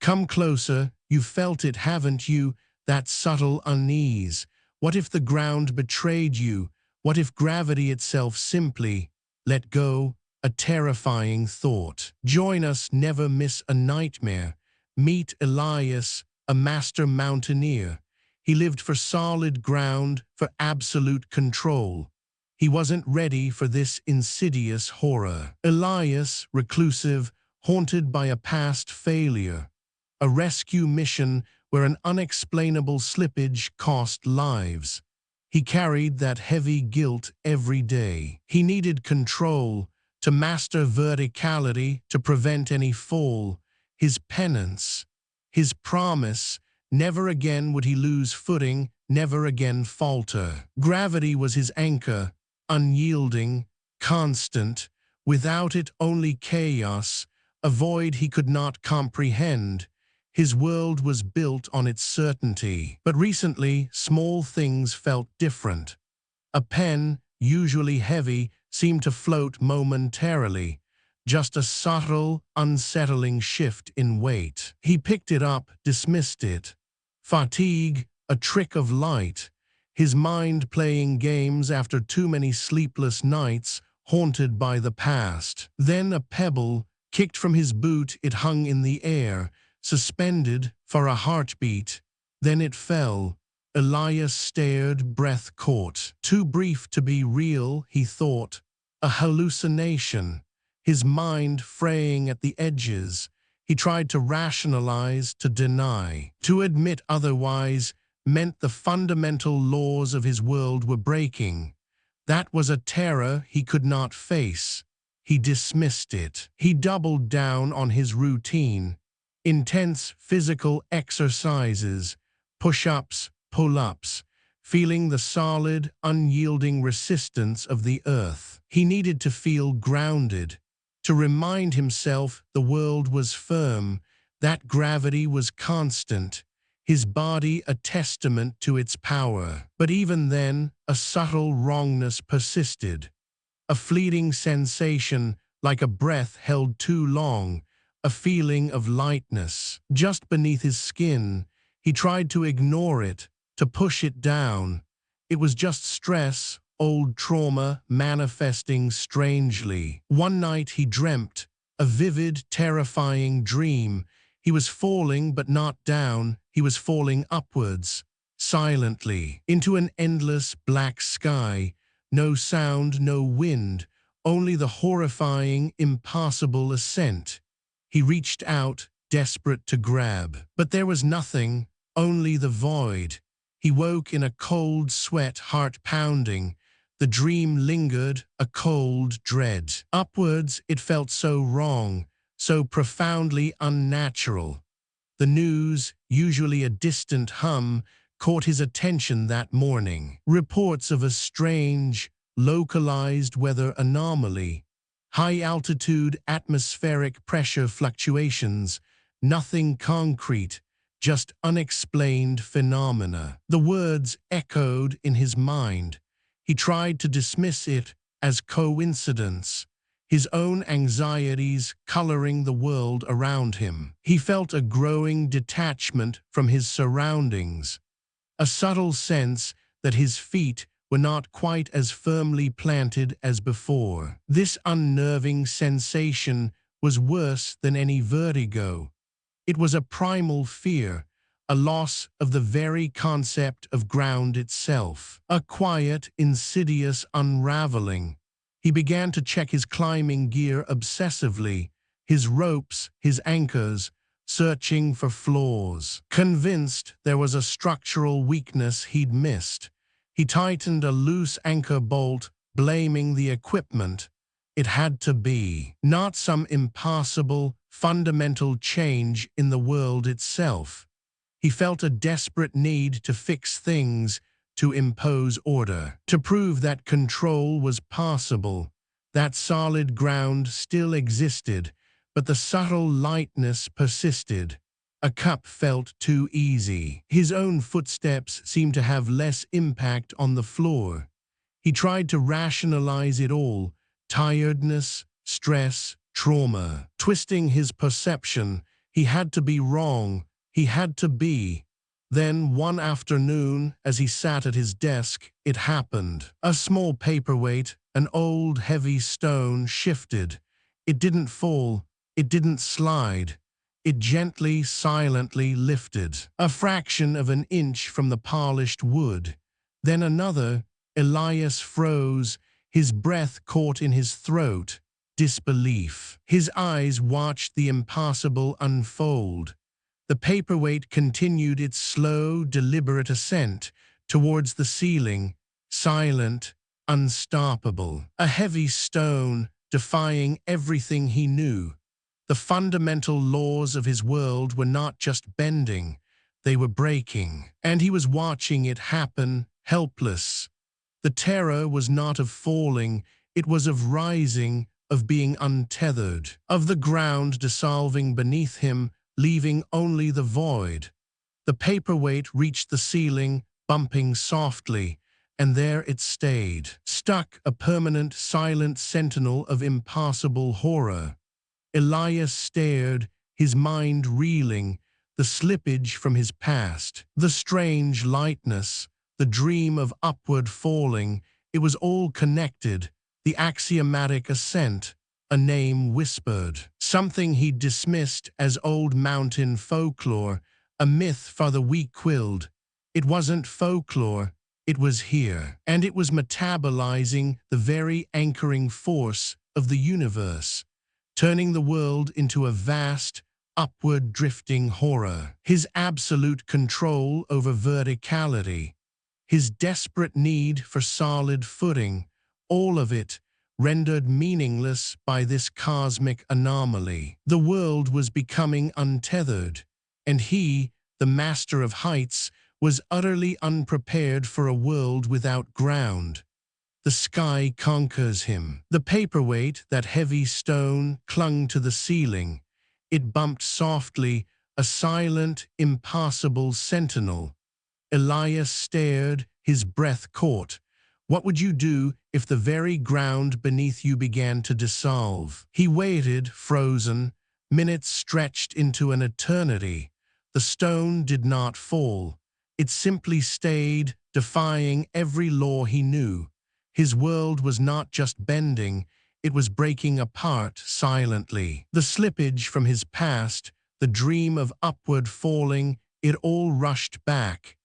Come closer, you've felt it, haven't you? That subtle unease. What if the ground betrayed you? What if gravity itself simply let go? A terrifying thought. Join us, never miss a nightmare. Meet Elias, a master mountaineer. He lived for solid ground, for absolute control. He wasn't ready for this insidious horror. Elias, reclusive, haunted by a past failure. A rescue mission where an unexplainable slippage cost lives. He carried that heavy guilt every day. He needed control, to master verticality, to prevent any fall. His penance, his promise, never again would he lose footing, never again falter. Gravity was his anchor, unyielding, constant. Without it, only chaos, a void he could not comprehend. His world was built on its certainty. But recently, small things felt different. A pen, usually heavy, seemed to float momentarily. Just a subtle, unsettling shift in weight. He picked it up, dismissed it. Fatigue, a trick of light. His mind playing games after too many sleepless nights, haunted by the past. Then a pebble, kicked from his boot, it hung in the air, suspended for a heartbeat. Then it fell. Elias stared, breath caught. Too brief to be real, he thought. A hallucination. His mind fraying at the edges. He tried to rationalize, to deny. To admit otherwise meant the fundamental laws of his world were breaking. That was a terror he could not face. He dismissed it. He doubled down on his routine. Intense physical exercises, push-ups, pull-ups, feeling the solid, unyielding resistance of the earth. He needed to feel grounded, to remind himself the world was firm, that gravity was constant, his body a testament to its power. But even then, a subtle wrongness persisted. A fleeting sensation, like a breath held too long, a feeling of lightness just beneath his skin. He tried to ignore it, to push it down. It was just stress, old trauma manifesting strangely. One night he dreamt, a vivid, terrifying dream. He was falling, but not down. He was falling upwards, silently, into an endless black sky. No sound, no wind, only the horrifying, impossible ascent. He reached out, desperate to grab. But there was nothing, only the void. He woke in a cold sweat, heart pounding. The dream lingered, a cold dread. Upwards, it felt so wrong, so profoundly unnatural. The news, usually a distant hum, caught his attention that morning. Reports of a strange, localized weather anomaly. High-altitude atmospheric pressure fluctuations, nothing concrete, just unexplained phenomena. The words echoed in his mind. He tried to dismiss it as coincidence, his own anxieties coloring the world around him. He felt a growing detachment from his surroundings, a subtle sense that his feet were not quite as firmly planted as before. This unnerving sensation was worse than any vertigo. It was a primal fear, a loss of the very concept of ground itself, a quiet, insidious unraveling. He began to check his climbing gear obsessively, his ropes, his anchors, searching for flaws. Convinced there was a structural weakness he'd missed, he tightened a loose anchor bolt, blaming the equipment. It had to be. Not some impossible, fundamental change in the world itself. He felt a desperate need to fix things, to impose order, to prove that control was possible. That solid ground still existed, but the subtle lightness persisted. A cup felt too easy. His own footsteps seemed to have less impact on the floor. He tried to rationalize it all: tiredness, stress, trauma. Twisting his perception, He had to be wrong. He had to be. Then, one afternoon, as he sat at his desk, it happened. A small paperweight, an old heavy stone, shifted. It didn't fall. It didn't slide. It gently, silently lifted, a fraction of an inch from the polished wood. Then another. Elias froze, his breath caught in his throat. Disbelief. His eyes watched the impossible unfold. The paperweight continued its slow, deliberate ascent towards the ceiling, silent, unstoppable. A heavy stone, defying everything he knew. The fundamental laws of his world were not just bending, they were breaking. And he was watching it happen, helpless. The terror was not of falling, it was of rising, of being untethered, of the ground dissolving beneath him, leaving only the void. The paperweight reached the ceiling, bumping softly, and there it stayed, stuck, a permanent, silent sentinel of impossible horror. Elias stared, his mind reeling, the slippage from his past, the strange lightness, the dream of upward falling. It was all connected, the axiomatic ascent, a name whispered, something he'd dismissed as old mountain folklore, a myth for the weak-willed. It wasn't folklore, it was here, and it was metabolizing the very anchoring force of the universe, turning the world into a vast, upward drifting horror. His absolute control over verticality, his desperate need for solid footing, all of it rendered meaningless by this cosmic anomaly. The world was becoming untethered, and he, the master of heights, was utterly unprepared for a world without ground. The sky conquers him. The paperweight, that heavy stone, clung to the ceiling. It bumped softly, a silent, impassable sentinel. Elias stared, his breath caught. What would you do if the very ground beneath you began to dissolve? He waited, frozen. Minutes stretched into an eternity. The stone did not fall. It simply stayed, defying every law he knew. His world was not just bending, it was breaking apart silently. The slippage from his past, the dream of upward falling, it all rushed back.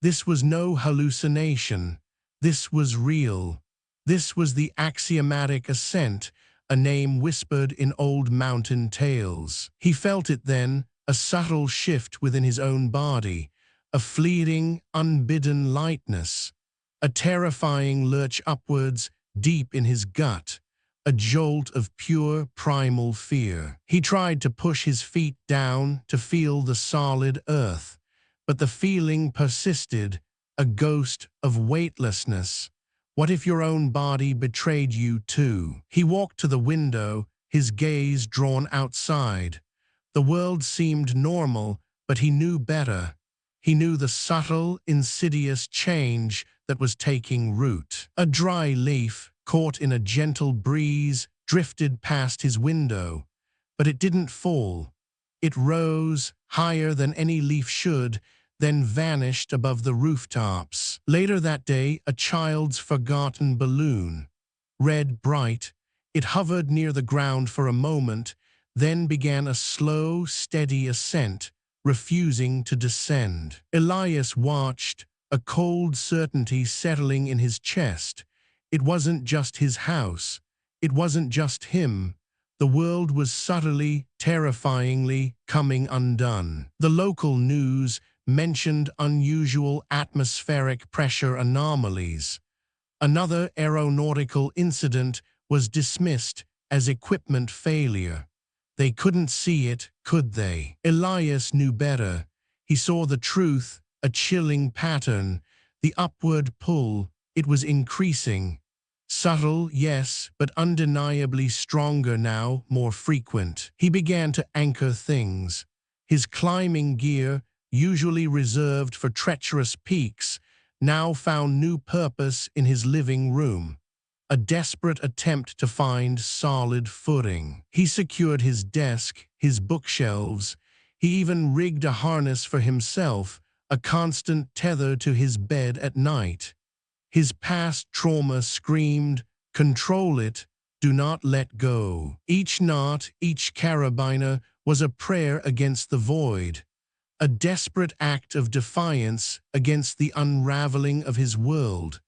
This was no hallucination. This was real. This was the axiomatic ascent, a name whispered in old mountain tales. He felt it then, a subtle shift within his own body, a fleeting, unbidden lightness, a terrifying lurch upwards deep in his gut, a jolt of pure primal fear. He tried to push his feet down to feel the solid earth, but the feeling persisted, a ghost of weightlessness. What if your own body betrayed you too? He walked to the window, his gaze drawn outside. The world seemed normal, but he knew better. He knew the subtle, insidious change that was taking root. A dry leaf, caught in a gentle breeze, drifted past his window. But it didn't fall. It rose, higher than any leaf should, then vanished above the rooftops. Later that day, a child's forgotten balloon. Red bright, it hovered near the ground for a moment, then began a slow, steady ascent, refusing to descend. Elias watched, a cold certainty settling in his chest. It wasn't just his house. It wasn't just him. The world was subtly, terrifyingly coming undone. The local news mentioned unusual atmospheric pressure anomalies. Another aeronautical incident was dismissed as equipment failure. They couldn't see it, could they? Elias knew better. He saw the truth, a chilling pattern. The upward pull, it was increasing. Subtle, yes, but undeniably stronger now, more frequent. He began to anchor things. His climbing gear, usually reserved for treacherous peaks, now found new purpose in his living room. A desperate attempt to find solid footing. He secured his desk, his bookshelves. He even rigged a harness for himself, a constant tether to his bed at night. His past trauma screamed, "Control it, do not let go." Each knot, each carabiner was a prayer against the void, a desperate act of defiance against the unraveling of his world.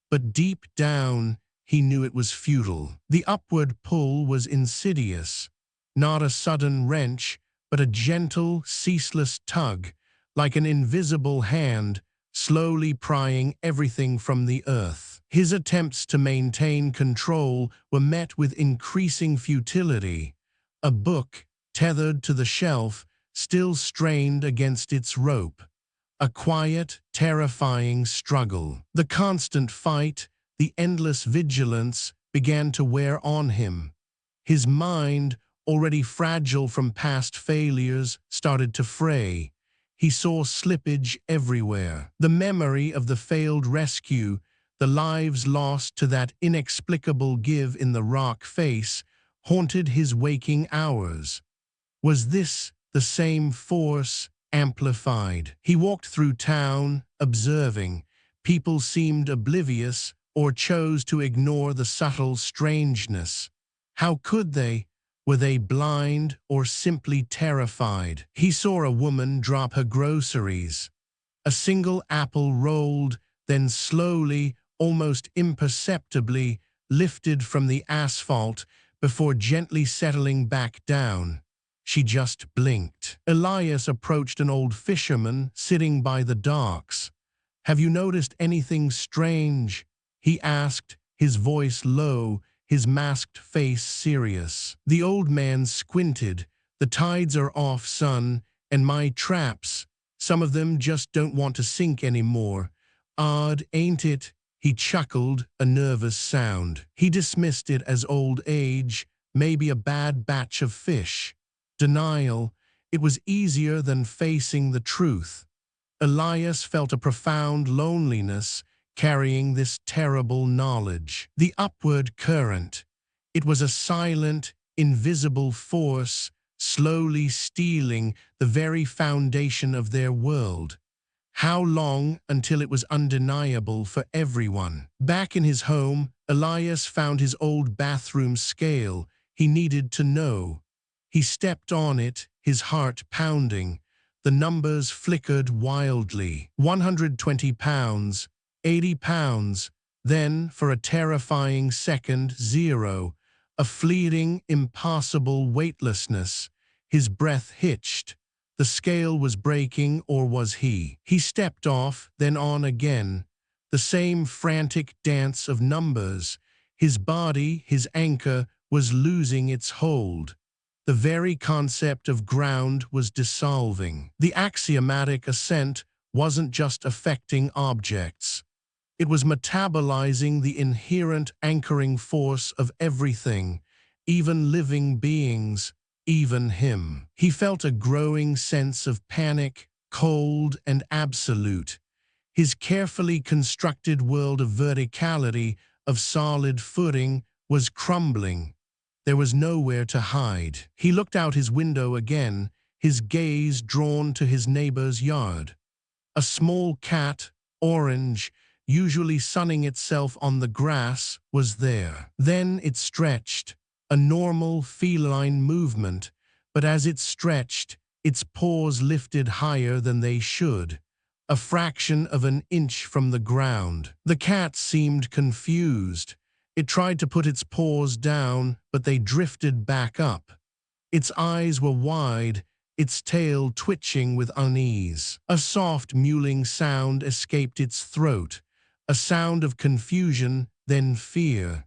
But deep down, he knew it was futile. The upward pull was insidious, not a sudden wrench, but a gentle, ceaseless tug, like an invisible hand slowly prying everything from the earth. His attempts to maintain control were met with increasing futility. A book, tethered to the shelf, still strained against its rope. A quiet, terrifying struggle. The constant fight, the endless vigilance, began to wear on him. His mind, already fragile from past failures, started to fray. He saw slippage everywhere. The memory of the failed rescue, the lives lost to that inexplicable give in the rock face, haunted his waking hours. Was this the same force, amplified? He walked through town, observing. People seemed oblivious or chose to ignore the subtle strangeness. How could they? Were they blind or simply terrified? He saw a woman drop her groceries. A single apple rolled, then slowly, almost imperceptibly, lifted from the asphalt before gently settling back down. She just blinked. Elias approached an old fisherman sitting by the docks. "Have you noticed anything strange?" he asked, his voice low, his masked face serious. The old man squinted. "The tides are off, son, and my traps, some of them just don't want to sink anymore. Odd, ain't it?" He chuckled, a nervous sound. He dismissed it as old age, maybe a bad batch of fish. Denial. It was easier than facing the truth. Elias felt a profound loneliness carrying this terrible knowledge. The upward current. It was a silent, invisible force, slowly stealing the very foundation of their world. How long until it was undeniable for everyone? Back in his home, Elias found his old bathroom scale. He needed to know. He stepped on it, his heart pounding. The numbers flickered wildly. 120 pounds, 80 pounds, then, for a terrifying second, 0. A fleeting, impossible weightlessness. His breath hitched. The scale was breaking, or was he? He stepped off, then on again. The same frantic dance of numbers. His body, his anchor, was losing its hold. The very concept of ground was dissolving. The axiomatic ascent wasn't just affecting objects. It was metabolizing the inherent anchoring force of everything, even living beings, even him. He felt a growing sense of panic, cold and absolute. His carefully constructed world of verticality, of solid footing, was crumbling. There was nowhere to hide. He looked out his window again, his gaze drawn to his neighbor's yard. A small cat, orange, usually sunning itself on the grass, was there. Then it stretched, a normal feline movement, but as it stretched, its paws lifted higher than they should, a fraction of an inch from the ground. The cat seemed confused. It tried to put its paws down, but they drifted back up. Its eyes were wide, its tail twitching with unease. A soft mewling sound escaped its throat, a sound of confusion, then fear.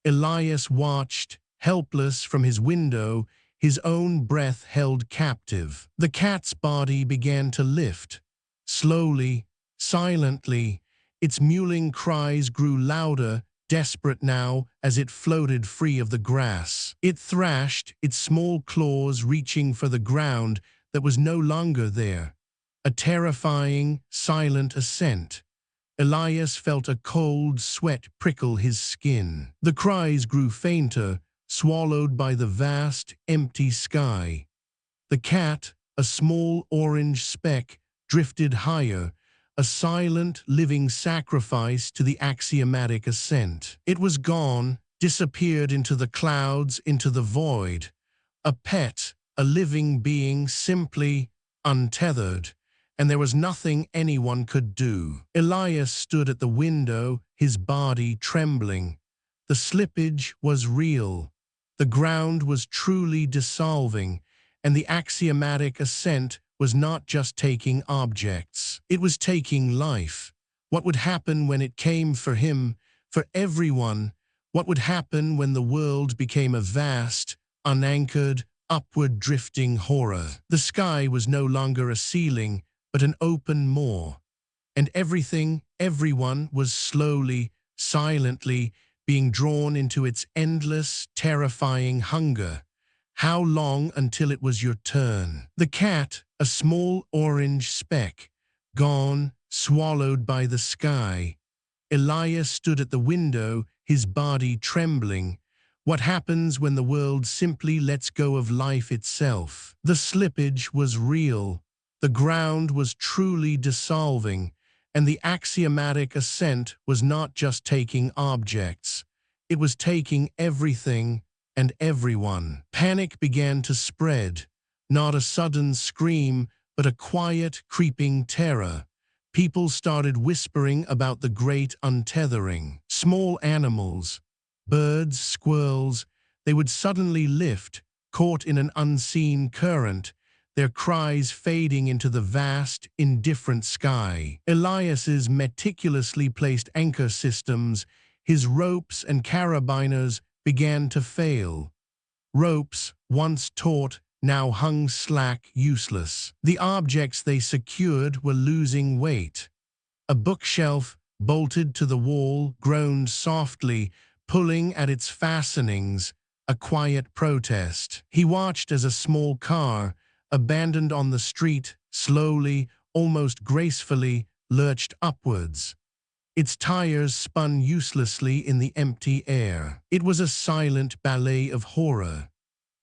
Elias watched, helpless from his window, his own breath held captive. The cat's body began to lift. Slowly, silently, its mewling cries grew louder, desperate now as it floated free of the grass. It thrashed, its small claws reaching for the ground that was no longer there. A terrifying, silent ascent. Elias felt a cold sweat prickle his skin. The cries grew fainter, swallowed by the vast, empty sky. The cat, a small orange speck drifted higher, a silent, living sacrifice to the axiomatic ascent. It was gone, disappeared into the clouds, into the void. A pet, a living being, simply untethered, and there was nothing anyone could do. Elias stood at the window, his body trembling. The slippage was real. The ground was truly dissolving, and the axiomatic ascent was not just taking objects. It was taking life. What would happen when it came for him, for everyone? What would happen when the world became a vast, unanchored, upward drifting horror? The sky was no longer a ceiling, but an open maw. And everything, everyone was slowly, silently being drawn into its endless, terrifying hunger. How long until it was your turn? The cat, a small orange speck, gone, swallowed by the sky. Elias stood at the window, his body trembling. What happens when the world simply lets go of life itself? The slippage was real. The ground was truly dissolving, and the axiomatic ascent was not just taking objects. It was taking everything and everyone. Panic began to spread, not a sudden scream, but a quiet, creeping terror. People started whispering about the great untethering. Small animals, birds, squirrels, they would suddenly lift, caught in an unseen current, their cries fading into the vast, indifferent sky. Elias's meticulously placed anchor systems, his ropes and carabiners, began to fail. Ropes, once taut, now hung slack, useless. The objects they secured were losing weight. A bookshelf, bolted to the wall, groaned softly, pulling at its fastenings, a quiet protest. He watched as a small car, abandoned on the street, slowly, almost gracefully, lurched upwards. Its tires spun uselessly in the empty air. It was a silent ballet of horror.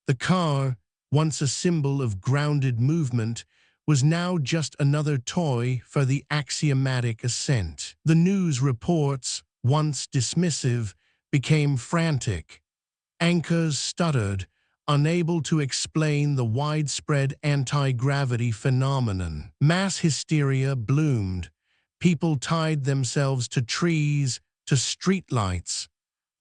The car, once a symbol of grounded movement, was now just another toy for the axiomatic ascent. The news reports, once dismissive, became frantic. Anchors stuttered, unable to explain the widespread anti-gravity phenomenon. Mass hysteria bloomed. People tied themselves to trees, to streetlights.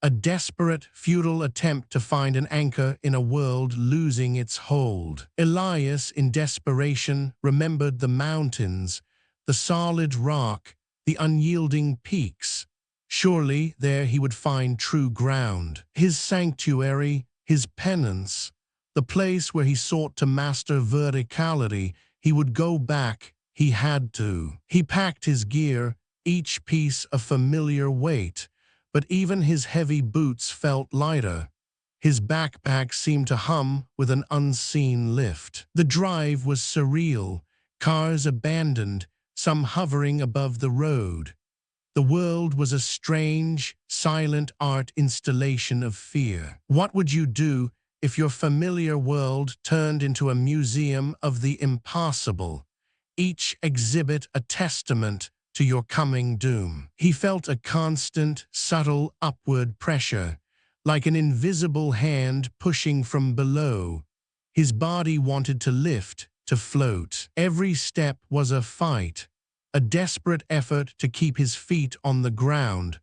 A desperate, futile attempt to find an anchor in a world losing its hold. Elias, in desperation, remembered the mountains, the solid rock, the unyielding peaks. Surely there he would find true ground. His sanctuary, his penance, the place where he sought to master verticality. He would go back. He had to. He packed his gear, each piece a familiar weight, but even his heavy boots felt lighter. His backpack seemed to hum with an unseen lift. The drive was surreal, cars abandoned, some hovering above the road. The world was a strange, silent art installation of fear. What would you do if your familiar world turned into a museum of the impossible? Each exhibit a testament to your coming doom. He felt a constant, subtle upward pressure, like an invisible hand pushing from below. His body wanted to lift, to float. Every step was a fight, a desperate effort to keep his feet on the ground,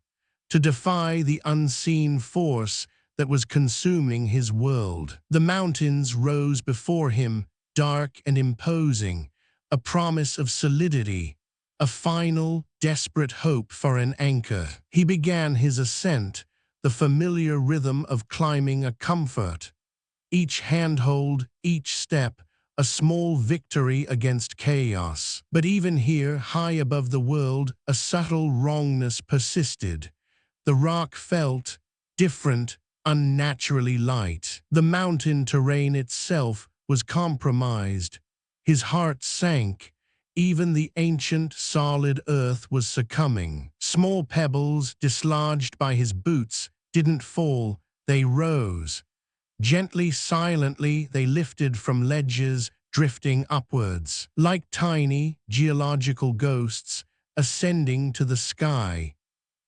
to defy the unseen force that was consuming his world. The mountains rose before him, dark and imposing, a promise of solidity, a final, desperate hope for an anchor. He began his ascent, the familiar rhythm of climbing a comfort. Each handhold, each step, a small victory against chaos. But even here, high above the world, a subtle wrongness persisted. The rock felt different, unnaturally light. The mountain terrain itself was compromised. His heart sank. Even the ancient, solid earth was succumbing. Small pebbles, dislodged by his boots, didn't fall, they rose. Gently, silently, they lifted from ledges, drifting upwards, like tiny geological ghosts ascending to the sky.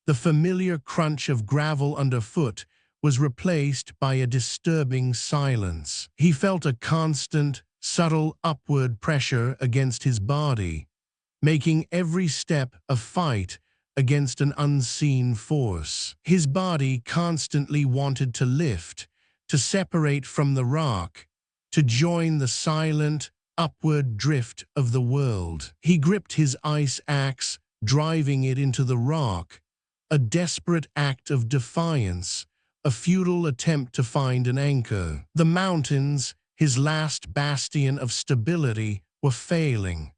The familiar crunch of gravel underfoot was replaced by a disturbing silence. He felt a constant, subtle upward pressure against his body, making every step a fight against an unseen force. His body constantly wanted to lift, to separate from the rock, to join the silent, upward drift of the world. He gripped his ice axe, driving it into the rock, a desperate act of defiance, a futile attempt to find an anchor. The mountains, his last bastion of stability, were failing.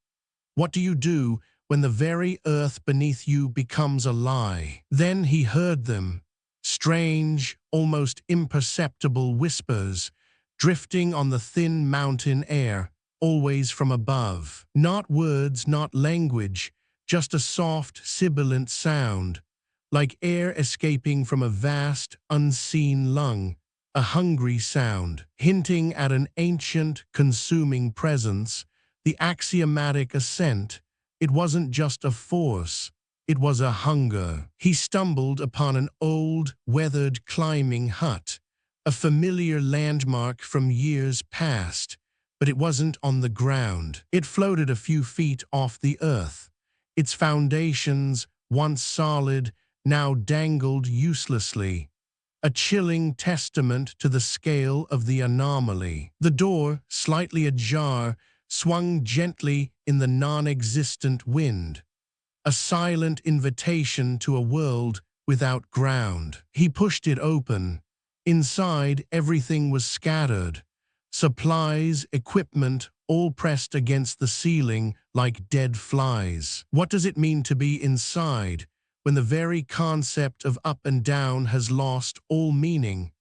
What do you do when the very earth beneath you becomes a lie? Then he heard them, strange, almost imperceptible whispers, drifting on the thin mountain air, always from above. Not words, not language, just a soft, sibilant sound, like air escaping from a vast, unseen lung, a hungry sound, hinting at an ancient, consuming presence, the axiomatic ascent. It wasn't just a force, it was a hunger. He stumbled upon an old, weathered climbing hut, a familiar landmark from years past, but it wasn't on the ground. It floated a few feet off the earth. Its foundations, once solid, now dangled uselessly, a chilling testament to the scale of the anomaly. The door, slightly ajar, swung gently in the non-existent wind, a silent invitation to a world without ground. He pushed it open. Inside, everything was scattered. Supplies, equipment, all pressed against the ceiling like dead flies. What does it mean to be inside, when the very concept of up and down has lost all meaning?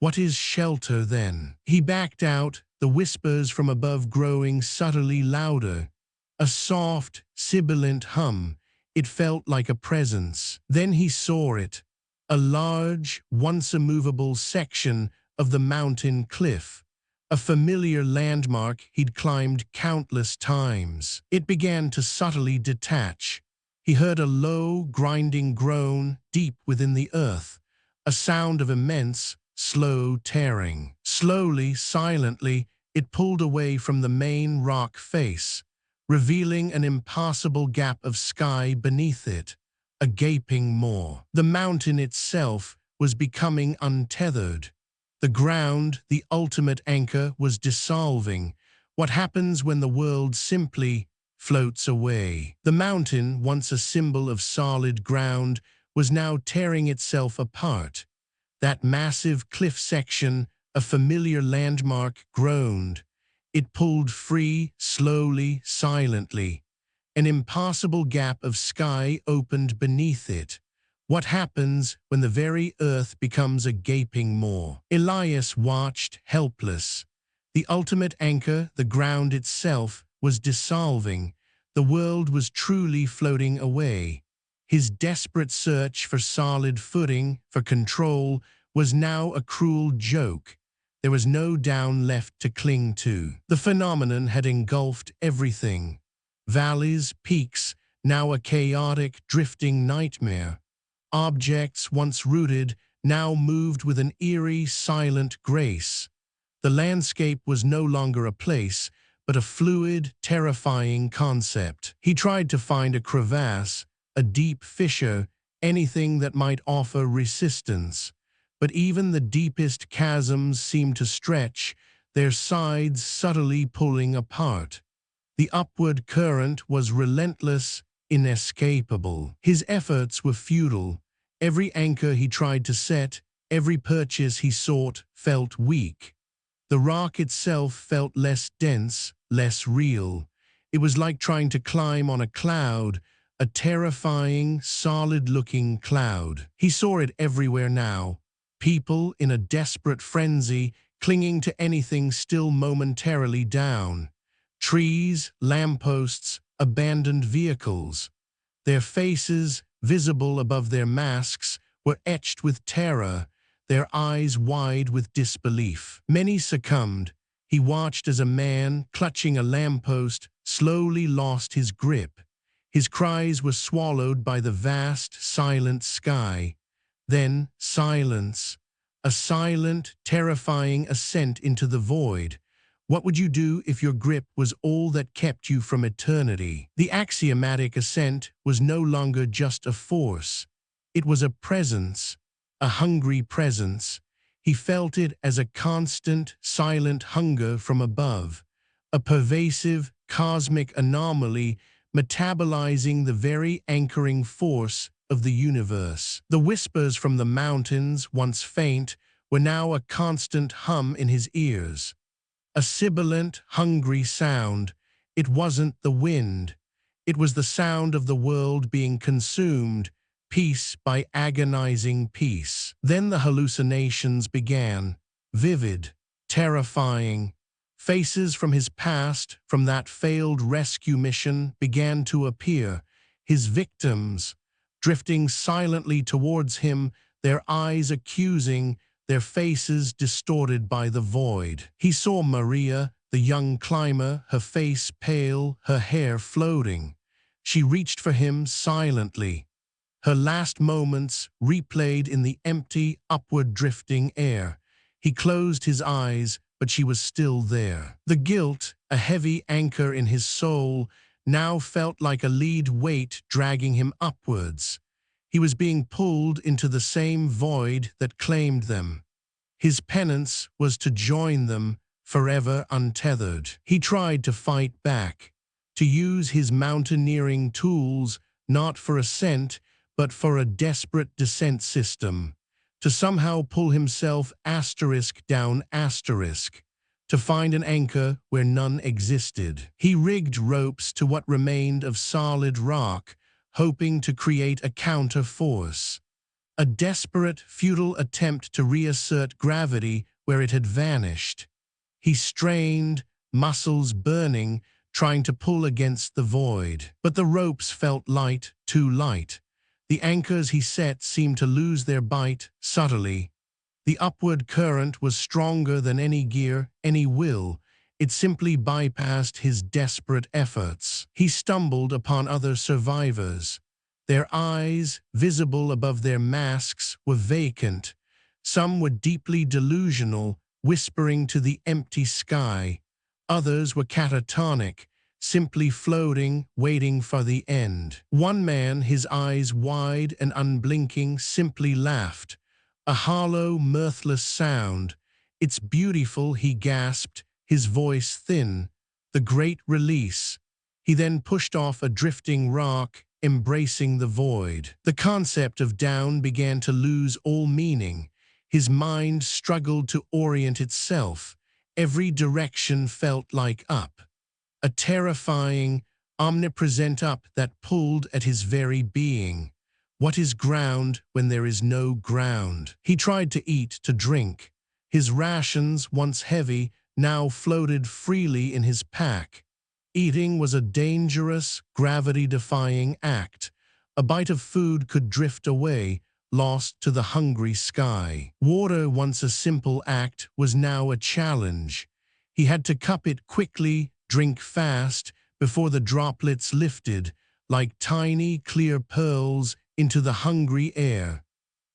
What is shelter then? He backed out, the whispers from above growing subtly louder. A soft, sibilant hum. It felt like a presence. Then he saw it. A large, once immovable section of the mountain cliff. A familiar landmark he'd climbed countless times. It began to subtly detach. He heard a low, grinding groan deep within the earth, a sound of immense, slow tearing. Slowly, silently, it pulled away from the main rock face, revealing an impassable gap of sky beneath it, a gaping maw. The mountain itself was becoming untethered. The ground, the ultimate anchor, was dissolving. What happens when the world simply floats away? The mountain, once a symbol of solid ground, was now tearing itself apart. That massive cliff section, a familiar landmark, groaned. It pulled free, slowly, silently. An impassable gap of sky opened beneath it. What happens when the very earth becomes a gaping maw? Elias watched, helpless. The ultimate anchor, the ground itself, was dissolving. The world was truly floating away. His desperate search for solid footing, for control, was now a cruel joke. There was no down left to cling to. The phenomenon had engulfed everything. Valleys, peaks, now a chaotic, drifting nightmare. Objects once rooted now moved with an eerie, silent grace. The landscape was no longer a place, but a fluid, terrifying concept. He tried to find a crevasse, a deep fissure, anything that might offer resistance. But even the deepest chasms seemed to stretch, their sides subtly pulling apart. The upward current was relentless, inescapable. His efforts were futile. Every anchor he tried to set, every purchase he sought, felt weak. The rock itself felt less dense, less real. It was like trying to climb on a cloud, a terrifying, solid-looking cloud. He saw it everywhere now. People in a desperate frenzy, clinging to anything still momentarily down. Trees, lampposts, abandoned vehicles. Their faces, visible above their masks, were etched with terror, their eyes wide with disbelief. Many succumbed, He watched as a man, clutching a lamppost, slowly lost his grip. His cries were swallowed by the vast, silent sky. Then silence, a silent, terrifying ascent into the void. What would you do if your grip was all that kept you from eternity? The axiomatic ascent was no longer just a force. It was a presence, a hungry presence. He felt it as a constant, silent hunger from above, a pervasive, cosmic anomaly metabolizing the very anchoring force of the universe. The whispers from the mountains, once faint, were now a constant hum in his ears. A sibilant, hungry sound. It wasn't the wind. It was the sound of the world being consumed, piece by agonizing piece. Then the hallucinations began, vivid, terrifying. Faces from his past, from that failed rescue mission, began to appear. His victims, drifting silently towards him, their eyes accusing, their faces distorted by the void. He saw Maria, the young climber, her face pale, her hair floating. She reached for him silently. Her last moments replayed in the empty, upward drifting air. He closed his eyes, but she was still there. The guilt, a heavy anchor in his soul, now felt like a lead weight dragging him upwards. He was being pulled into the same void that claimed them. His penance was to join them, forever untethered. He tried to fight back, to use his mountaineering tools, not for ascent, but for a desperate descent system, to somehow pull himself down, to find an anchor where none existed. He rigged ropes to what remained of solid rock, hoping to create a counter-force. A desperate, futile attempt to reassert gravity where it had vanished. He strained, muscles burning, trying to pull against the void. But the ropes felt light, too light. The anchors he set seemed to lose their bite, subtly. The upward current was stronger than any gear, any will. It simply bypassed his desperate efforts. He stumbled upon other survivors. Their eyes, visible above their masks, were vacant. Some were deeply delusional, whispering to the empty sky. Others were catatonic, simply floating, waiting for the end. One man, his eyes wide and unblinking, simply laughed. A hollow, mirthless sound. "It's beautiful," he gasped, his voice thin. "The great release." He then pushed off a drifting rock, embracing the void. The concept of down began to lose all meaning. His mind struggled to orient itself. Every direction felt like up. A terrifying, omnipresent up that pulled at his very being. What is ground when there is no ground? He tried to eat, to drink. His rations, once heavy, now floated freely in his pack. Eating was a dangerous, gravity-defying act. A bite of food could drift away, lost to the hungry sky. Water, once a simple act, was now a challenge. He had to cup it quickly, drink fast, before the droplets lifted, like tiny, clear pearls, into the hungry air.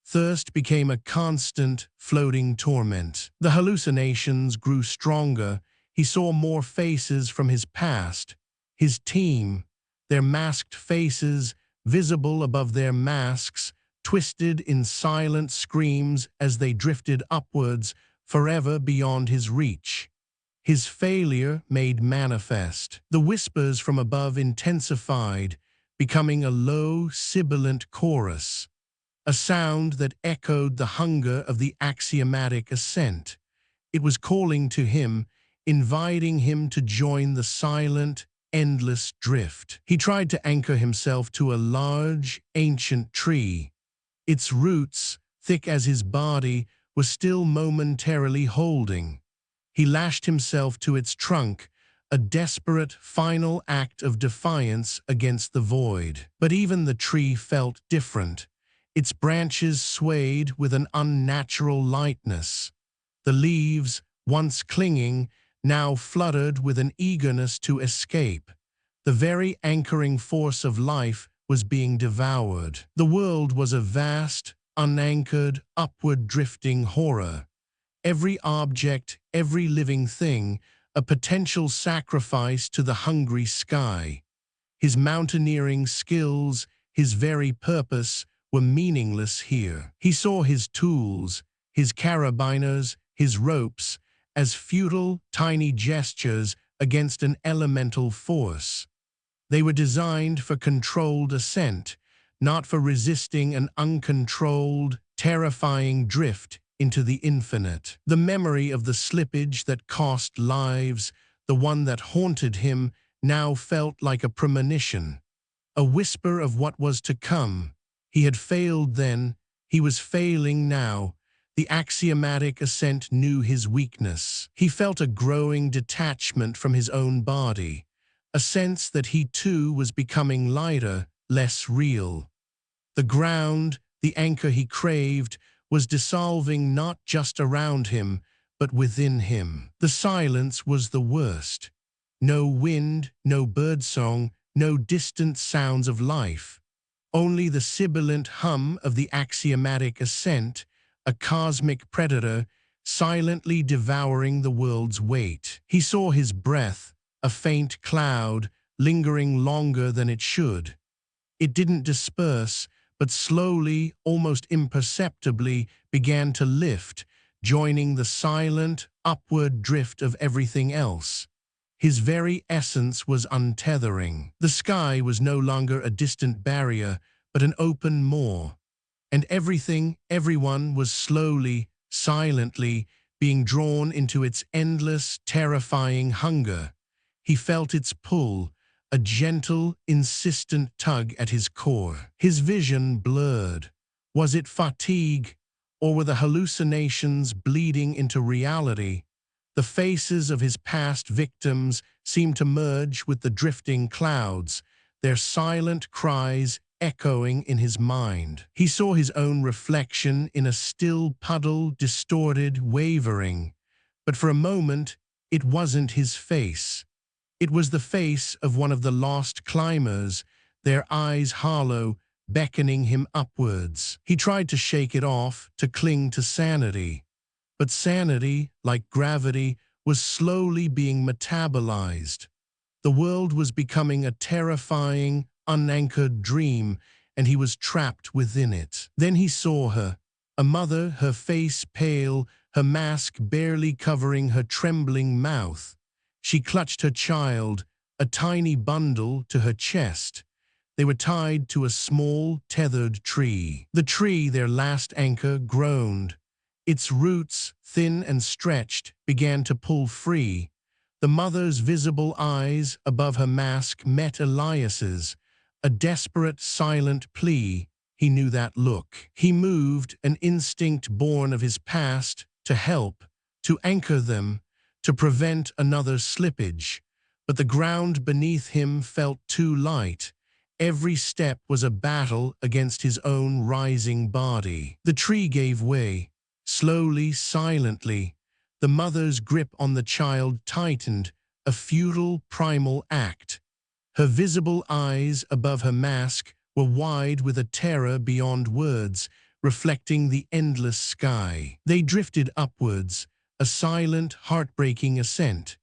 Thirst became a constant, floating torment. The hallucinations grew stronger. He saw more faces from his past, his team, their masked faces, visible above their masks, twisted in silent screams as they drifted upwards, forever beyond his reach. His failure made manifest. The whispers from above intensified, becoming a low, sibilant chorus, a sound that echoed the hunger of the axiomatic ascent. It was calling to him, inviting him to join the silent, endless drift. He tried to anchor himself to a large, ancient tree. Its roots, thick as his body, were still momentarily holding. He lashed himself to its trunk, a desperate, final act of defiance against the void. But even the tree felt different. Its branches swayed with an unnatural lightness. The leaves, once clinging, now fluttered with an eagerness to escape. The very anchoring force of life was being devoured. The world was a vast, unanchored, upward drifting horror. Every object, every living thing, a potential sacrifice to the hungry sky. His mountaineering skills, his very purpose, were meaningless here. He saw his tools, his carabiners, his ropes, as futile, tiny gestures against an elemental force. They were designed for controlled ascent, not for resisting an uncontrolled, terrifying drift into the infinite. The memory of the slippage that cost lives, the one that haunted him, now felt like a premonition, a whisper of what was to come. He had failed then, he was failing now. The axiomatic ascent knew his weakness. He felt a growing detachment from his own body, a sense that he too was becoming lighter, less real. The ground, the anchor he craved, was dissolving not just around him, but within him. The silence was the worst. No wind, no birdsong, no distant sounds of life. Only the sibilant hum of the axiomatic ascent, a cosmic predator, silently devouring the world's weight. He saw his breath, a faint cloud, lingering longer than it should. It didn't disperse, but slowly, almost imperceptibly, began to lift, joining the silent, upward drift of everything else. His very essence was untethering. The sky was no longer a distant barrier, but an open moor. And everything, everyone was slowly, silently, being drawn into its endless, terrifying hunger. He felt its pull, a gentle, insistent tug at his core. His vision blurred. Was it fatigue, or were the hallucinations bleeding into reality? The faces of his past victims seemed to merge with the drifting clouds, their silent cries echoing in his mind. He saw his own reflection in a still puddle, distorted, wavering. But for a moment, it wasn't his face. It was the face of one of the lost climbers, their eyes hollow, beckoning him upwards. He tried to shake it off, to cling to sanity. But sanity, like gravity, was slowly being metabolized. The world was becoming a terrifying, unanchored dream, and he was trapped within it. Then he saw her, a mother, her face pale, her mask barely covering her trembling mouth. She clutched her child, a tiny bundle, to her chest. They were tied to a small, tethered tree. The tree, their last anchor, groaned. Its roots, thin and stretched, began to pull free. The mother's visible eyes above her mask met Elias's, a desperate, silent plea. He knew that look. He moved, an instinct born of his past, to help, to anchor them, to prevent another slippage. But the ground beneath him felt too light. Every step was a battle against his own rising body. The tree gave way. Slowly, silently, the mother's grip on the child tightened, a futile, primal act. Her visible eyes above her mask were wide with a terror beyond words, reflecting the endless sky. They drifted upwards, a silent, heartbreaking ascent.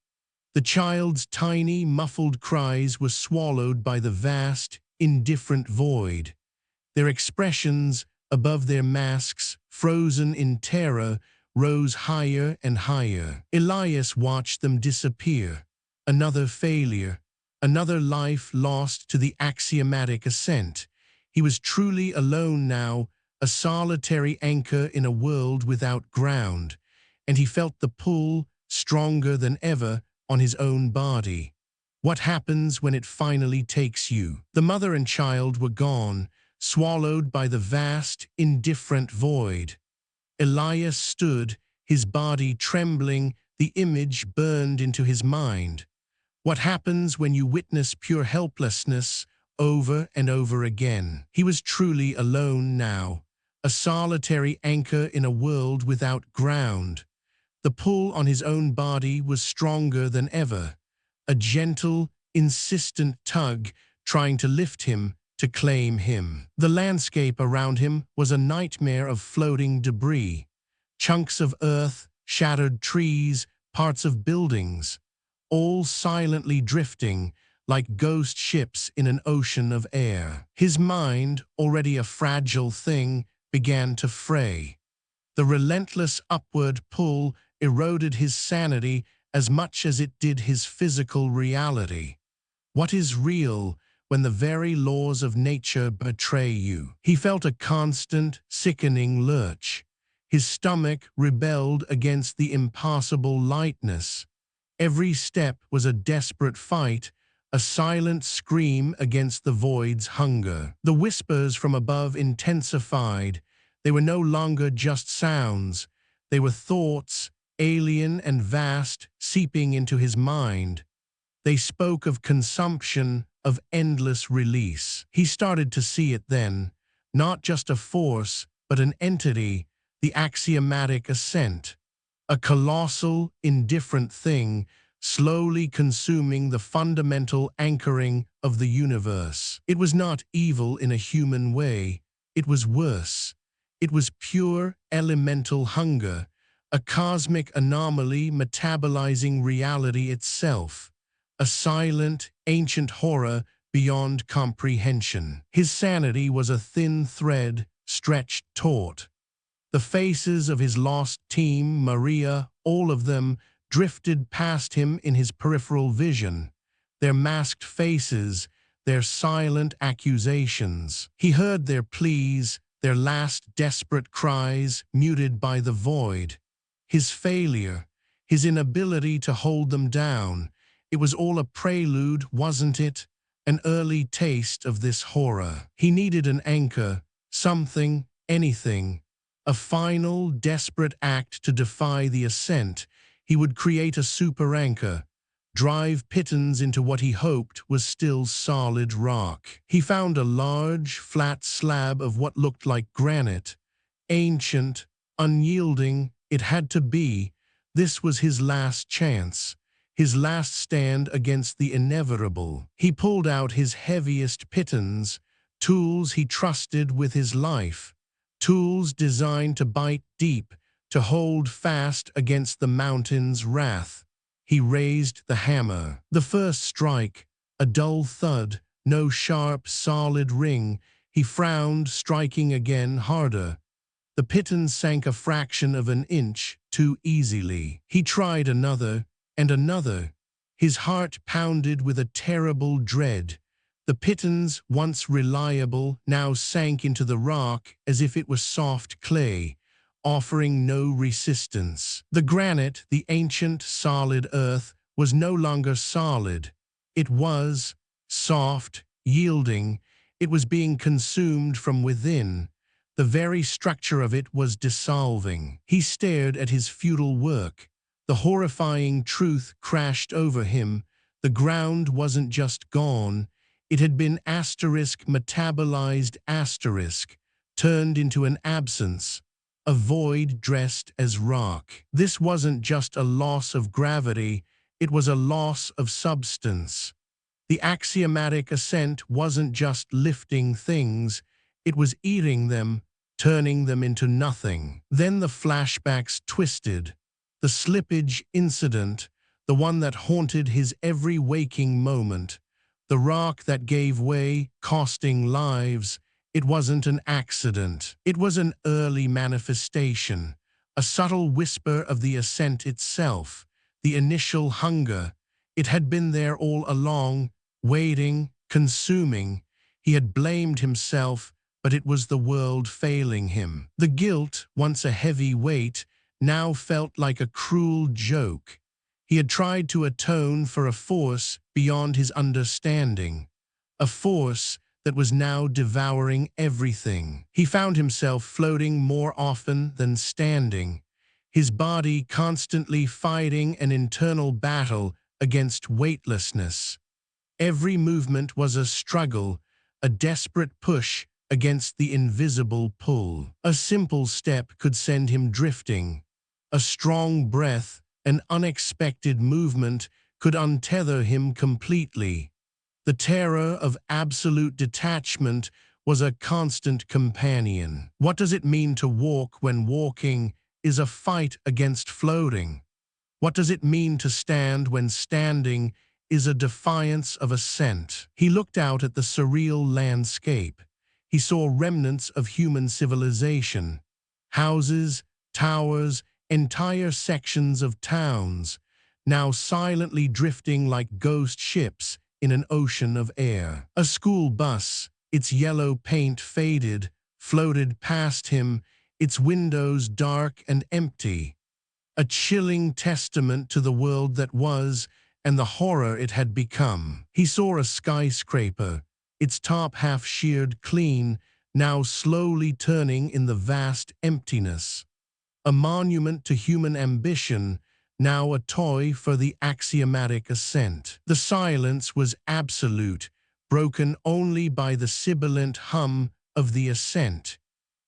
The child's tiny, muffled cries were swallowed by the vast, indifferent void. Their expressions, above their masks, frozen in terror, rose higher and higher. Elias watched them disappear. Another failure, another life lost to the axiomatic ascent. He was truly alone now, a solitary anchor in a world without ground, and he felt the pull, stronger than ever, on his own body. What happens when it finally takes you? The mother and child were gone, swallowed by the vast, indifferent void. Elias stood, his body trembling, the image burned into his mind. What happens when you witness pure helplessness over and over again? He was truly alone now, a solitary anchor in a world without ground. The pull on his own body was stronger than ever, a gentle, insistent tug trying to lift him, to claim him. The landscape around him was a nightmare of floating debris, chunks of earth, shattered trees, parts of buildings, all silently drifting like ghost ships in an ocean of air. His mind, already a fragile thing, began to fray. The relentless upward pull eroded his sanity as much as it did his physical reality. What is real when the very laws of nature betray you? He felt a constant, sickening lurch. His stomach rebelled against the impossible lightness. Every step was a desperate fight, a silent scream against the void's hunger. The whispers from above intensified. They were no longer just sounds. They were thoughts, alien and vast, seeping into his mind. They spoke of consumption, of endless release. He started to see it then, not just a force, but an entity, the axiomatic ascent, a colossal, indifferent thing, slowly consuming the fundamental anchoring of the universe. It was not evil in a human way. It was worse. It was pure, elemental hunger, a cosmic anomaly metabolizing reality itself, a silent, ancient horror beyond comprehension. His sanity was a thin thread, stretched taut. The faces of his lost team, Maria, all of them, drifted past him in his peripheral vision, their masked faces, their silent accusations. He heard their pleas, their last desperate cries, muted by the void. His failure, his inability to hold them down, it was all a prelude, wasn't it? An early taste of this horror. He needed an anchor, something, anything. A final, desperate act to defy the ascent. He would create a super anchor, drive Pittons into what he hoped was still solid rock. He found a large, flat slab of what looked like granite. Ancient, unyielding, it had to be. This was his last chance, his last stand against the inevitable. He pulled out his heaviest Pittons, tools he trusted with his life, tools designed to bite deep, to hold fast against the mountain's wrath. He raised the hammer. The first strike, a dull thud, no sharp, solid ring. He frowned, striking again, harder. The Pittons sank a fraction of an inch, too easily. He tried another, and another. His heart pounded with a terrible dread. The Pittons, once reliable, now sank into the rock as if it was soft clay, offering no resistance. The granite, the ancient, solid earth, was no longer solid. It was soft, yielding. It was being consumed from within. The very structure of it was dissolving. He stared at his futile work. The horrifying truth crashed over him. The ground wasn't just gone. It had been metabolized, turned into an absence, a void dressed as rock. This wasn't just a loss of gravity, it was a loss of substance. The axiomatic ascent wasn't just lifting things, it was eating them, turning them into nothing. Then the flashbacks twisted. The slippage incident, the one that haunted his every waking moment. The rock that gave way, costing lives. It wasn't an accident. It was an early manifestation, a subtle whisper of the ascent itself, the initial hunger. It had been there all along, waiting, consuming. He had blamed himself, but it was the world failing him. The guilt, once a heavy weight, now felt like a cruel joke. He had tried to atone for a force beyond his understanding, a force that was now devouring everything. He found himself floating more often than standing, his body constantly fighting an internal battle against weightlessness. Every movement was a struggle, a desperate push against the invisible pull. A simple step could send him drifting. A strong breath, an unexpected movement could untether him completely. The terror of absolute detachment was a constant companion. What does it mean to walk when walking is a fight against floating? What does it mean to stand when standing is a defiance of ascent? He looked out at the surreal landscape. He saw remnants of human civilization. Houses, towers, entire sections of towns, now silently drifting like ghost ships in an ocean of air. A school bus, its yellow paint faded, floated past him, its windows dark and empty. A chilling testament to the world that was and the horror it had become. He saw a skyscraper, its top half sheared clean, now slowly turning in the vast emptiness. A monument to human ambition, now a toy for the axiomatic ascent. The silence was absolute, broken only by the sibilant hum of the ascent.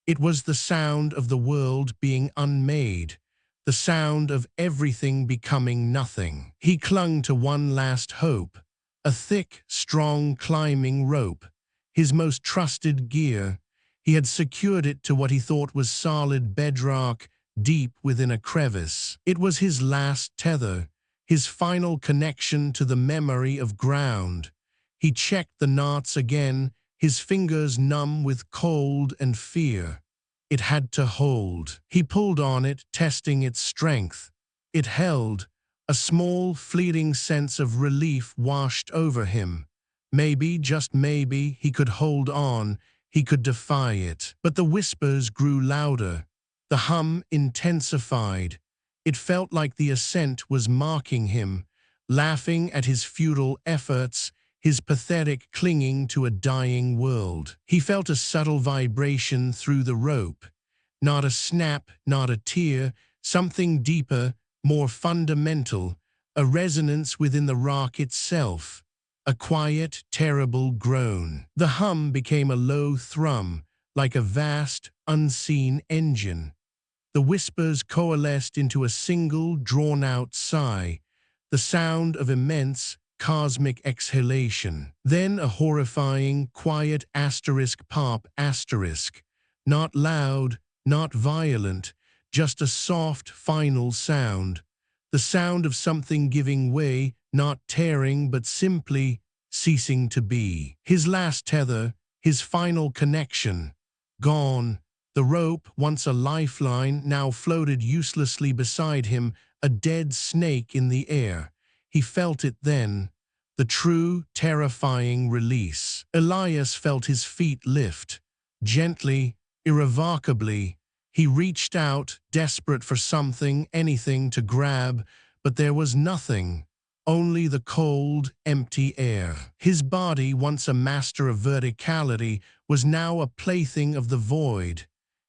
It was the sound of the world being unmade, the sound of everything becoming nothing. He clung to one last hope, a thick, strong climbing rope, his most trusted gear. He had secured it to what he thought was solid bedrock, deep within a crevice. It was his last tether, his final connection to the memory of ground. He checked the knots again, his fingers numb with cold and fear. It had to hold. He pulled on it, testing its strength. It held. A small, fleeting sense of relief washed over him. Maybe, just maybe, he could hold on. He could defy it. But the whispers grew louder. The hum intensified. It felt like the ascent was mocking him, laughing at his futile efforts, his pathetic clinging to a dying world. He felt a subtle vibration through the rope. Not a snap, not a tear, something deeper, more fundamental, a resonance within the rock itself. A quiet, terrible groan. The hum became a low thrum, like a vast, unseen engine. The whispers coalesced into a single, drawn-out sigh, the sound of immense, cosmic exhalation. Then a horrifying, quiet asterisk pop asterisk. Not loud, not violent, just a soft, final sound. The sound of something giving way, not tearing but simply ceasing to be. His last tether, his final connection, gone. The rope, once a lifeline, now floated uselessly beside him, a dead snake in the air. He felt it then, the true, terrifying release. Elias felt his feet lift. Gently, irrevocably, he reached out, desperate for something, anything to grab, but there was nothing. Only the cold, empty air. His body, once a master of verticality, was now a plaything of the void.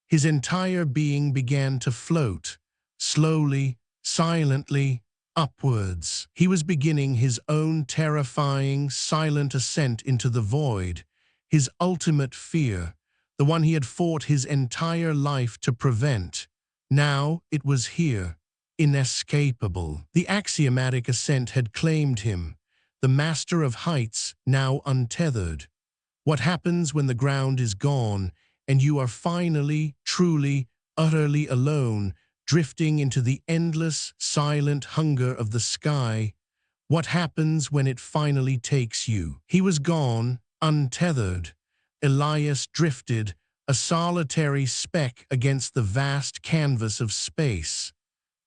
His entire being began to float, slowly, silently, upwards. He was beginning his own terrifying, silent ascent into the void, his ultimate fear, the one he had fought his entire life to prevent. Now it was here, inescapable. The axiomatic ascent had claimed him, the master of heights, now untethered. What happens when the ground is gone and you are finally, truly, utterly alone, drifting into the endless, silent hunger of the sky? What happens when it finally takes you? He was gone, untethered. Elias drifted, a solitary speck against the vast canvas of space.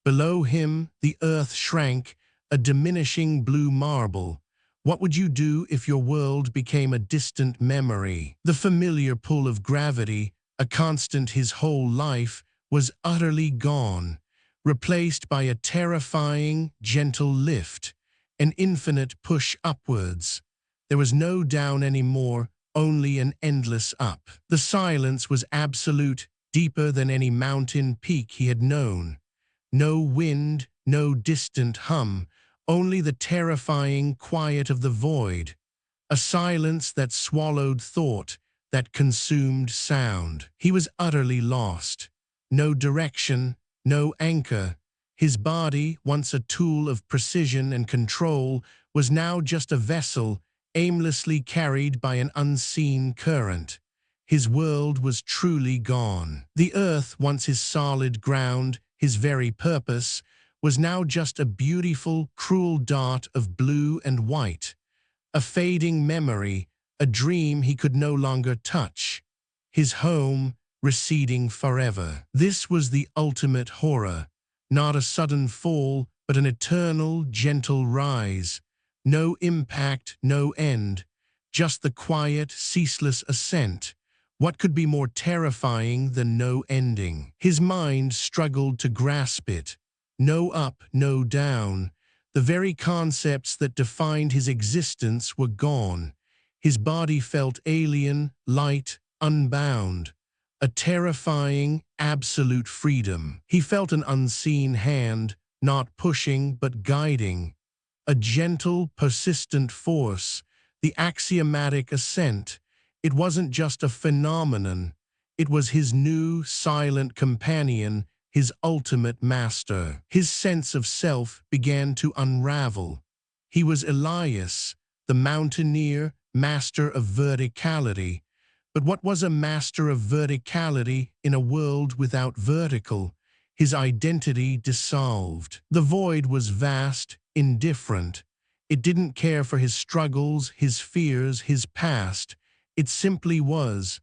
Below him, the earth shrank, a diminishing blue marble. What would you do if your world became a distant memory? The familiar pull of gravity, a constant his whole life, was utterly gone, replaced by a terrifying, gentle lift, an infinite push upwards. There was no down anymore, only an endless up. The silence was absolute, deeper than any mountain peak he had known. No wind, no distant hum, only the terrifying quiet of the void. A silence that swallowed thought, that consumed sound. He was utterly lost. No direction, no anchor. His body, once a tool of precision and control, was now just a vessel, aimlessly carried by an unseen current. His world was truly gone. The earth, once his solid ground, his very purpose, was now just a beautiful, cruel dot of blue and white. A fading memory, a dream he could no longer touch. His home receding forever. This was the ultimate horror. Not a sudden fall, but an eternal, gentle rise. No impact, no end. Just the quiet, ceaseless ascent. What could be more terrifying than no ending? His mind struggled to grasp it. No up, no down. The very concepts that defined his existence were gone. His body felt alien, light, unbound. A terrifying, absolute freedom. He felt an unseen hand, not pushing but guiding. A gentle, persistent force, the axiomatic ascent. It wasn't just a phenomenon. It was his new, silent companion, his ultimate master. His sense of self began to unravel. He was Elias, the mountaineer, master of verticality. But what was a master of verticality in a world without vertical? His identity dissolved. The void was vast, indifferent. It didn't care for his struggles, his fears, his past. It simply was.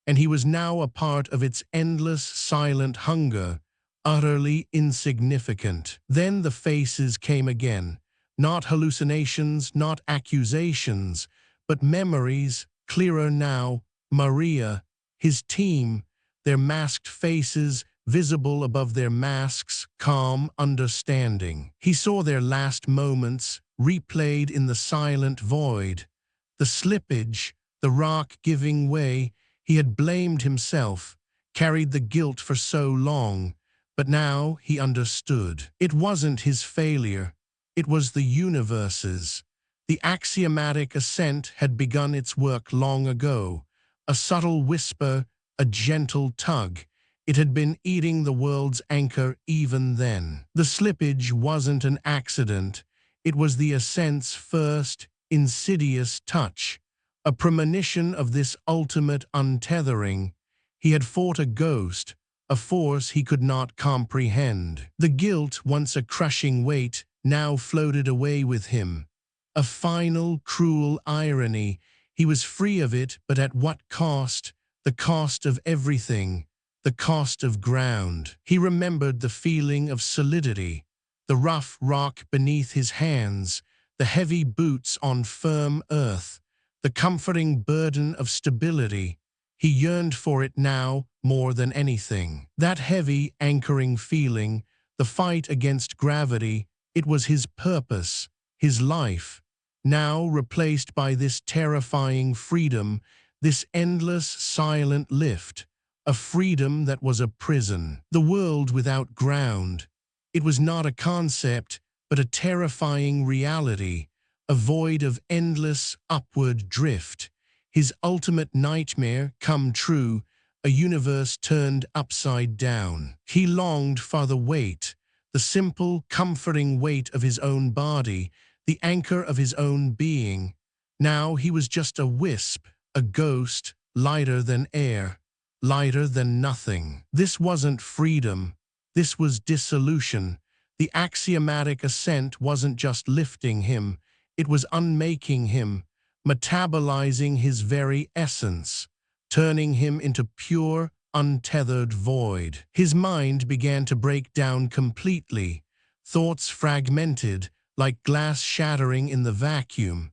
And he was now a part of its endless, silent hunger, utterly insignificant. Then the faces came again. Not hallucinations, not accusations, but memories, clearer now. Maria, his team, their masked faces visible above their masks, calm, understanding. He saw their last moments replayed in the silent void. The slippage, the rock giving way. He had blamed himself, carried the guilt for so long, but now he understood. It wasn't his failure. It was the universe's. The axiomatic ascent had begun its work long ago. A subtle whisper, a gentle tug. It had been eating the world's anchor even then. The slippage wasn't an accident. It was the ascent's first, insidious touch. A premonition of this ultimate untethering. He had fought a ghost, a force he could not comprehend. The guilt, once a crushing weight, now floated away with him. A final, cruel irony. He was free of it, but at what cost? The cost of everything, the cost of ground. He remembered the feeling of solidity, the rough rock beneath his hands, the heavy boots on firm earth, the comforting burden of stability. He yearned for it now more than anything. That heavy, anchoring feeling, the fight against gravity, it was his purpose, his life. Now replaced by this terrifying freedom, this endless, silent lift, a freedom that was a prison. The world without ground. It was not a concept, but a terrifying reality, a void of endless, upward drift. His ultimate nightmare come true, a universe turned upside down. He longed for the weight, the simple, comforting weight of his own body, the anchor of his own being. Now he was just a wisp, a ghost, lighter than air, lighter than nothing. This wasn't freedom. This was dissolution. The axiomatic ascent wasn't just lifting him. It was unmaking him, metabolizing his very essence, turning him into pure, untethered void. His mind began to break down completely, thoughts fragmented, like glass shattering in the vacuum.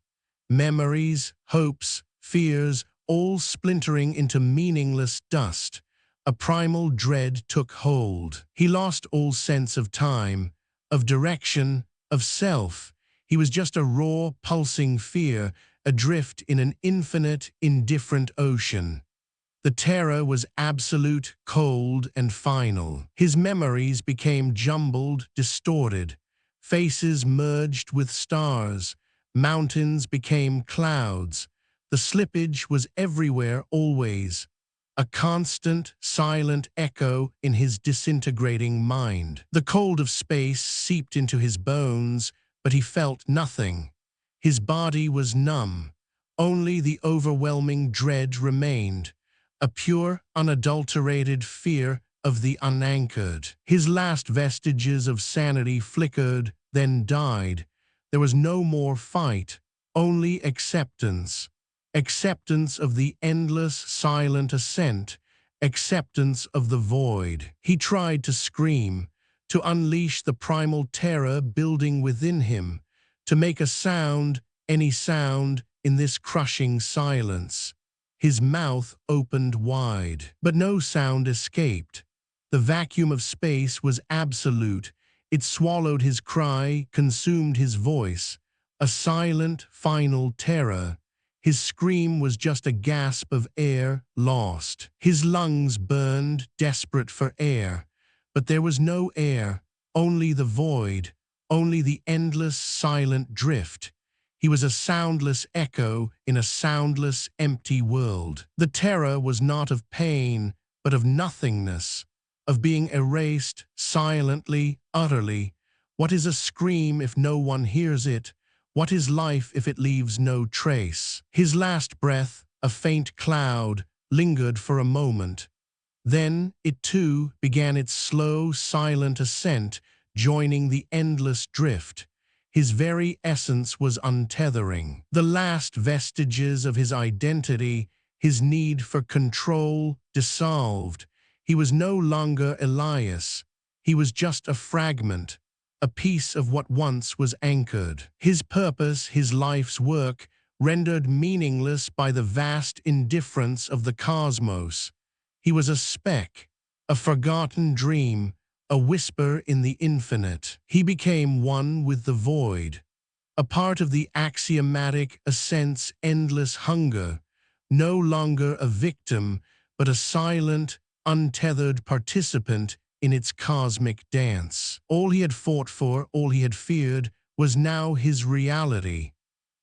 Memories, hopes, fears, all splintering into meaningless dust. A primal dread took hold. He lost all sense of time, of direction, of self. He was just a raw, pulsing fear, adrift in an infinite, indifferent ocean. The terror was absolute, cold, and final. His memories became jumbled, distorted. Faces merged with stars. Mountains became clouds. The slippage was everywhere, always. a constant, silent echo in his disintegrating mind. The cold of space seeped into his bones, but he felt nothing. His body was numb. Only the overwhelming dread remained, a pure, unadulterated fear of the unanchored. His last vestiges of sanity flickered, then died. There was no more fight, only acceptance. Acceptance of the endless, silent ascent, acceptance of the void. He tried to scream, to unleash the primal terror building within him, to make a sound, any sound, in this crushing silence. His mouth opened wide, but no sound escaped. The vacuum of space was absolute. It swallowed his cry, consumed his voice. A silent, final terror. His scream was just a gasp of air lost. His lungs burned, desperate for air. But there was no air, only the void, only the endless, silent drift. He was a soundless echo in a soundless, empty world. The terror was not of pain, but of nothingness, of being erased, silently, utterly. What is a scream if no one hears it? What is life if it leaves no trace? His last breath, a faint cloud, lingered for a moment. Then it too began its slow, silent ascent, joining the endless drift. His very essence was untethering. The last vestiges of his identity, his need for control, dissolved. He was no longer Elias. He was just a fragment, a piece of what once was anchored. His purpose, his life's work, rendered meaningless by the vast indifference of the cosmos. He was a speck, a forgotten dream, a whisper in the infinite. He became one with the void, a part of the axiomatic ascent's endless hunger, no longer a victim, but a silent, untethered participant in its cosmic dance. All he had fought for, all he had feared, was now his reality.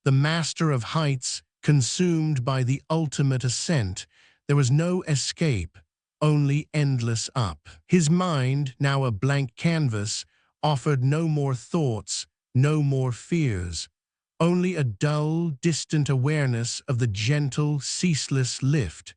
The master of heights, consumed by the ultimate ascent, there was no escape, only endless up. His mind, now a blank canvas, offered no more thoughts, no more fears, only a dull, distant awareness of the gentle, ceaseless lift,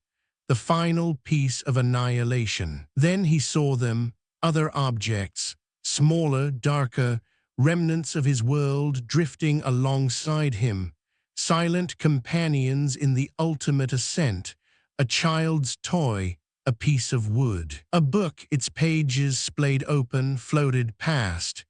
the final piece of annihilation. Then he saw them, other objects, smaller, darker, remnants of his world drifting alongside him, silent companions in the ultimate ascent, a child's toy, a piece of wood. A book, its pages splayed open, floated past.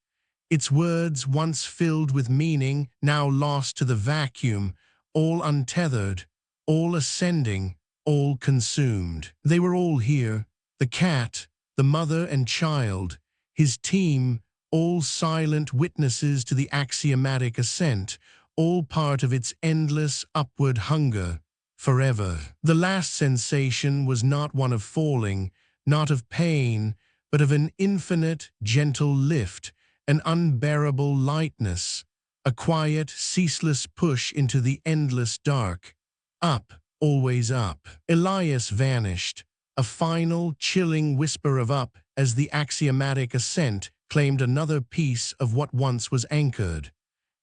Its words, once filled with meaning, now lost to the vacuum, all untethered, all ascending, all consumed. They were all here, the cat, the mother and child, his team, all silent witnesses to the axiomatic ascent, all part of its endless upward hunger. Forever. The last sensation was not one of falling, not of pain, but of an infinite, gentle lift, an unbearable lightness, a quiet, ceaseless push into the endless dark. Up, always up. Elias vanished, a final, chilling whisper of up as the axiomatic ascent claimed another piece of what once was anchored.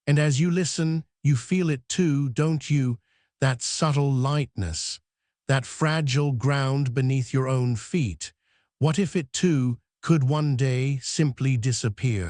And as you listen, you feel it too, don't you? That subtle lightness, that fragile ground beneath your own feet. What if it too could one day simply disappear?